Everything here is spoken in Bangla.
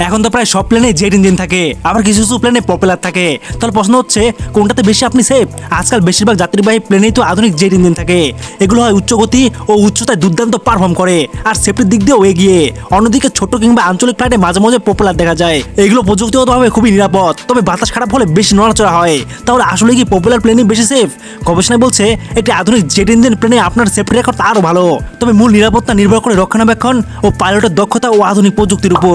এখন তো প্রায় সব প্লেনে জেট ইঞ্জিন থাকে, আবার কিছু কিছু প্লেনে প্রপেলার থাকে। তাহলে প্রশ্ন হচ্ছে কোনটাতে বেশি আপনি সেফ? আজকাল বেশিরভাগ যাত্রীবাহী প্লেনেই তো আধুনিক জেট ইঞ্জিন থাকে। এগুলো হয় উচ্চ গতি ও উচ্চতায় দুর্দান্ত পারফর্ম করে আর সেফটির দিক দিয়েও এগিয়ে। অন্যদিকে ছোট কিংবা আঞ্চলিক ফ্লাইটে মাঝে মাঝে প্রপেলার দেখা যায়। এগুলো প্রযুক্তিগতভাবে খুবই নিরাপদ, তবে বাতাস খারাপ হলে বেশি নড়াচড়া হয়। তাহলে আসলে কি প্রপেলার প্লেনই বেশি সেফ? গবেষণায় বলছে একটি আধুনিক জেট ইঞ্জিন প্লেনে আপনার সেফটি রেকর্ড আরও ভালো, তবে মূল নিরাপত্তা নির্ভর করে রক্ষণাবেক্ষণ ও পাইলটের দক্ষতা ও আধুনিক প্রযুক্তির উপর।